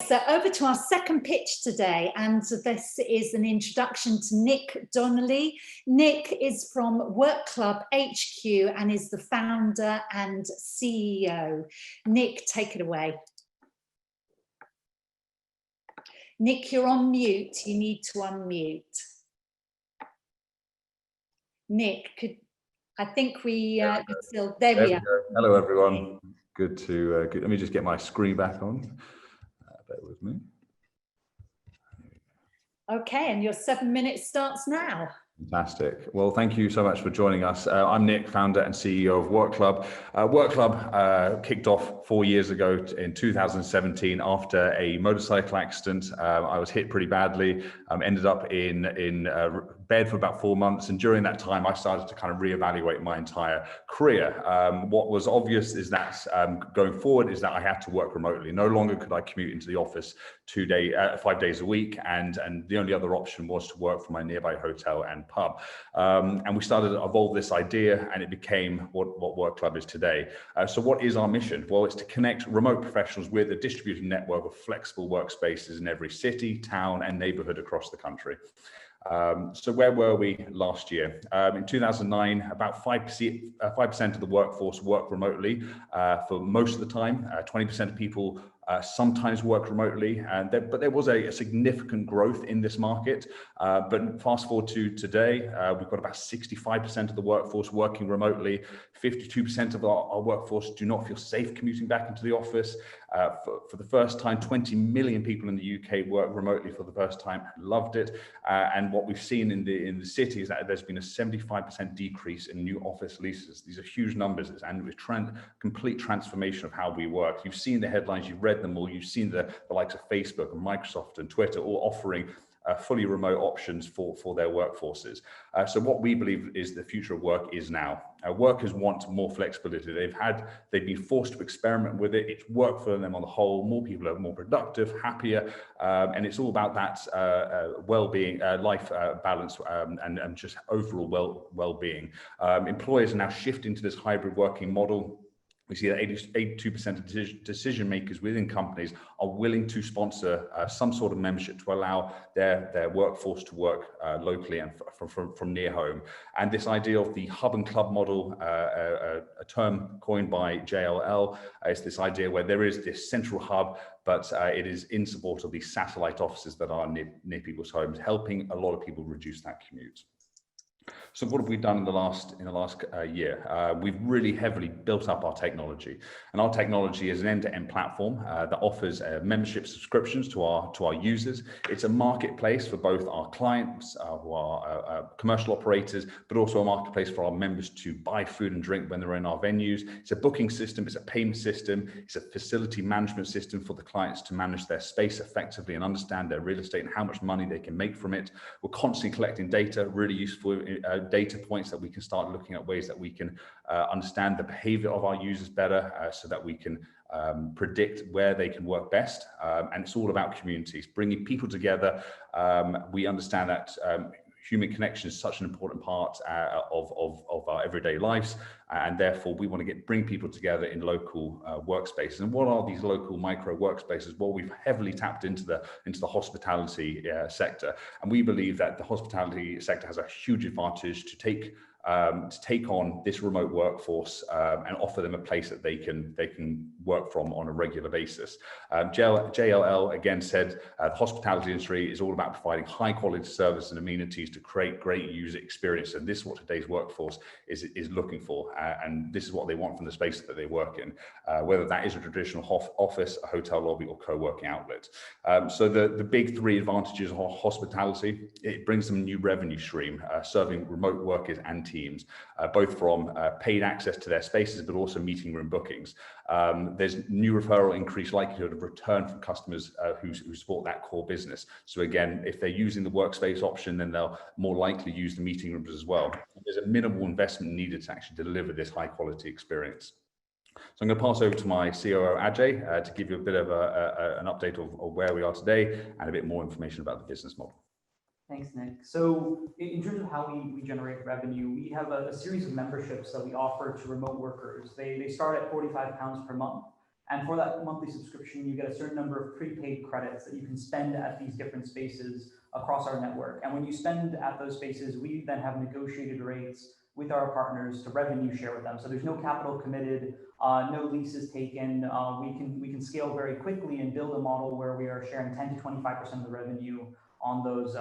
so over to our second pitch today, and this is an introduction to Nick Donnelly. Nick is from Workhub HQ and is the founder and CEO. Nick, take it away. Nick, you're on mute. You need to unmute. Nick, I think we still, there we are. Hello, everyone. Good to, let me just get my screen back on. Bear with me. Okay, and your 7 minutes starts now. Fantastic. Well, thank you so much for joining us. I'm Nick, founder and CEO of Workhub. Workhub kicked off 4 years ago in 2017 after a motorcycle accident. I was hit pretty badly, ended up in bed for about 4 months. And during that time, I started to kind of reevaluate my entire career. What was obvious is that going forward is that I had to work remotely. No longer could I commute into the office 5 days a week. And the only other option was to work from my nearby hotel and pub. And we started to evolve this idea, and it became what Workhub is today. So what is our mission? Well, it's to connect remote professionals with a distributed network of flexible workspaces in every city, town, and neighborhood across the country. So where were we last year? In 2009, about 5% of the workforce worked remotely for most of the time. 20% of people sometimes work remotely, but there was a significant growth in this market. But fast forward to today, we've got about 65% of the workforce working remotely. 52% of our workforce do not feel safe commuting back into the office. For the first time, 20 million people in the UK work remotely for the first time, loved it. And what we've seen in the city is that there's been a 75% decrease in new office leases. These are huge numbers, and it's complete transformation of how we work. You've seen the headlines, you've read them all, you've seen the likes of Facebook and Microsoft and Twitter all offering fully remote options for their workforces. So what we believe is the future of work is now. Workers want more flexibility. They've been forced to experiment with it. It's worked for them on the whole. More people are more productive, happier, and it's all about that well-being, life balance, and just overall well-being. Employers are now shifting to this hybrid working model. We see that 82% of decision makers within companies are willing to sponsor some sort of membership to allow their workforce to work locally and from near home. And this idea of the hub and club model, a term coined by JLL, is this idea where there is this central hub, but it is in support of these satellite offices that are near people's homes, helping a lot of people reduce that commute. So what have we done in the last year? We've really heavily built up our technology, and our technology is an end-to-end platform that offers membership subscriptions to our users. It's a marketplace for both our clients, who are commercial operators, but also a marketplace for our members to buy food and drink when they're in our venues. It's a booking system, it's a payment system, it's a facility management system for the clients to manage their space effectively and understand their real estate and how much money they can make from it. We're constantly collecting data, really useful data points that we can start looking at ways that we can understand the behavior of our users better, so that we can predict where they can work best. And it's all about communities, bringing people together. We understand that human connection is such an important part of our everyday lives, and therefore we want to bring people together in local workspaces. And what are these local micro workspaces? Well, we've heavily tapped into the hospitality sector, and we believe that the hospitality sector has a huge advantage to take on this remote workforce and offer them a place that they can work from on a regular basis. JLL again said the hospitality industry is all about providing high quality service and amenities to create great user experience, and this is what today's workforce is looking for, and this is what they want from the space that they work in, whether that is a traditional office, a hotel lobby, or co-working outlet. So the big three advantages of hospitality: it brings them a new revenue stream, serving remote workers and teams, both from paid access to their spaces, but also meeting room bookings. There's new referral, increased likelihood of return from customers who support that core business. So again, if they're using the workspace option, then they'll more likely use the meeting rooms as well. There's a minimal investment needed to actually deliver this high quality experience. So I'm going to pass over to my COO, Ajay, to give you a bit of an update of where we are today and a bit more information about the business model. Thanks, Nick. So in terms of how we generate revenue, we have a series of memberships that we offer to remote workers. They start at £45 per month, And for that monthly subscription, you get a certain number of prepaid credits that you can spend at these different spaces across our network. And when you spend at those spaces, we then have negotiated rates with our partners to revenue share with them. So there's no capital committed, no leases taken. We can scale very quickly and build a model where we are sharing 10 to 25% of the revenue on those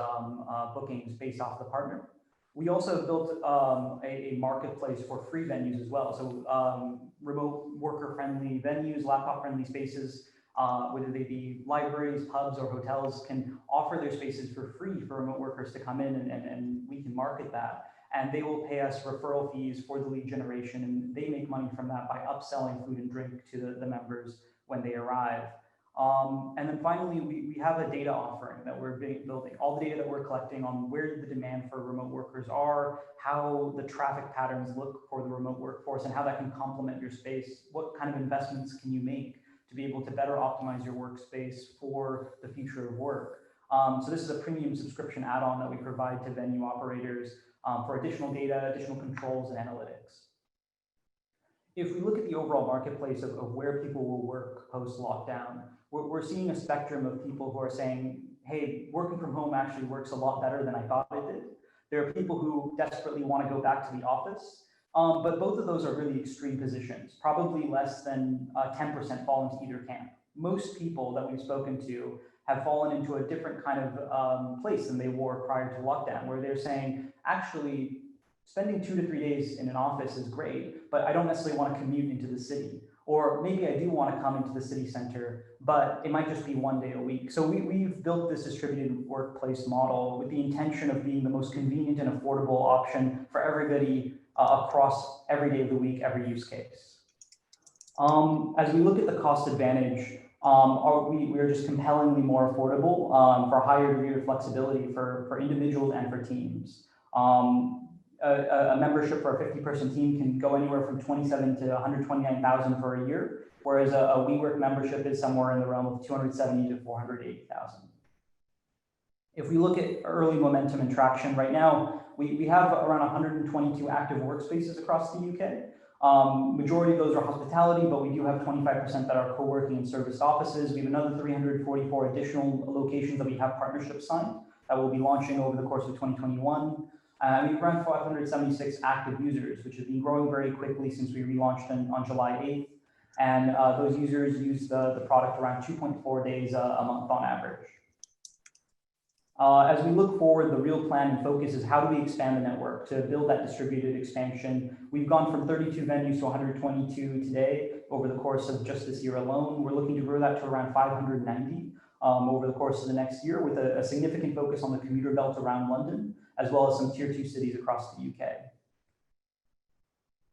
bookings based off the partner. We also built a marketplace for free venues as well. So remote worker-friendly venues, laptop-friendly spaces, whether they be libraries, pubs, or hotels, can offer their spaces for free for remote workers to come in, and we can market that. And they will pay us referral fees for the lead generation, and they make money from that by upselling food and drink to the members when they arrive. And then finally, we have a data offering that we're building. All the data that we're collecting on where the demand for remote workers are, how the traffic patterns look for the remote workforce, and how that can complement your space. What kind of investments can you make to be able to better optimize your workspace for the future of work? So this is a premium subscription add-on that we provide to venue operators for additional data, additional controls, and analytics. If we look at the overall marketplace of where people will work post-lockdown, we're seeing a spectrum of people who are saying, hey, working from home actually works a lot better than I thought it did. There are people who desperately want to go back to the office, but both of those are really extreme positions. Probably less than 10% fall into either camp. Most people that we've spoken to have fallen into a different kind of place than they were prior to lockdown, where they're saying, actually, spending 2 to 3 days in an office is great, but I don't necessarily want to commute into the city. Or maybe I do want to come into the city center, but it might just be 1 day a week. So we've built this distributed workplace model with the intention of being the most convenient and affordable option for everybody across every day of the week, every use case. As we look at the cost advantage, we are just compellingly more affordable for a higher degree of flexibility for individuals and for teams. A membership for a 50-person team can go anywhere from 27 to 129,000 for a year, whereas a WeWork membership is somewhere in the realm of 270 to 480,000. If we look at early momentum and traction right now, we have around 122 active workspaces across the UK. Majority of those are hospitality, but we do have 25% that are co-working and serviced offices. We have another 344 additional locations that we have partnerships signed that will be launching over the course of 2021. We have around 576 active users, which has been growing very quickly since we relaunched on July 8th. And those users use the product around 2.4 days a month on average. As we look forward, the real plan and focus is how do we expand the network to build that distributed expansion. We've gone from 32 venues to 122 today over the course of just this year alone. We're looking to grow that to around 590 over the course of the next year, with a significant focus on the commuter belt around London, as well as some tier 2 cities across the UK.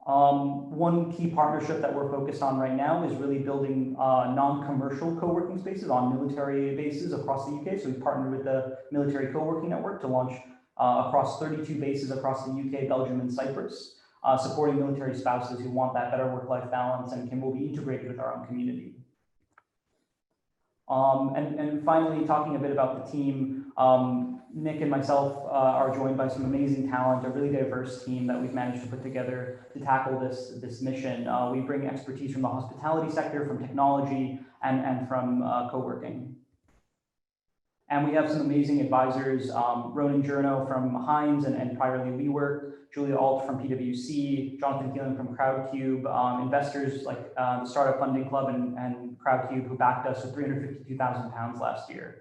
One key partnership that we're focused on right now is really building non-commercial co-working spaces on military bases across the UK. So we've partnered with the Military Co-working Network to launch across 32 bases across the UK, Belgium, and Cyprus, supporting military spouses who want that better work-life balance and will be integrated with our own community. And finally, talking a bit about the team, Nick and myself are joined by some amazing talent, a really diverse team that we've managed to put together to tackle this mission. We bring expertise from the hospitality sector, from technology, and from co-working. And we have some amazing advisors, Ronan Jurno from Hines and priorly WeWork, Julia Alt from PwC, Jonathan Keelan from Crowdcube, investors like the Startup Funding Club and Crowdcube, who backed us with £352,000 last year.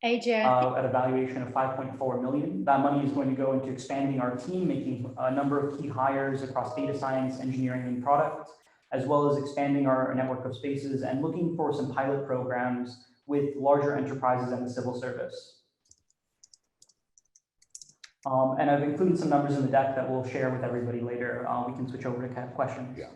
AJ, at a valuation of 5.4 million. That money is going to go into expanding our team, making a number of key hires across data science, engineering, and product, as well as expanding our network of spaces and looking for some pilot programs with larger enterprises and the civil service. And I've included some numbers in the deck that we'll share with everybody later. We can switch over to questions. Yeah.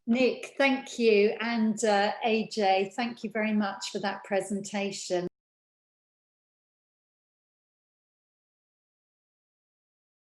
Nick, thank you. And AJ, thank you very much for that presentation.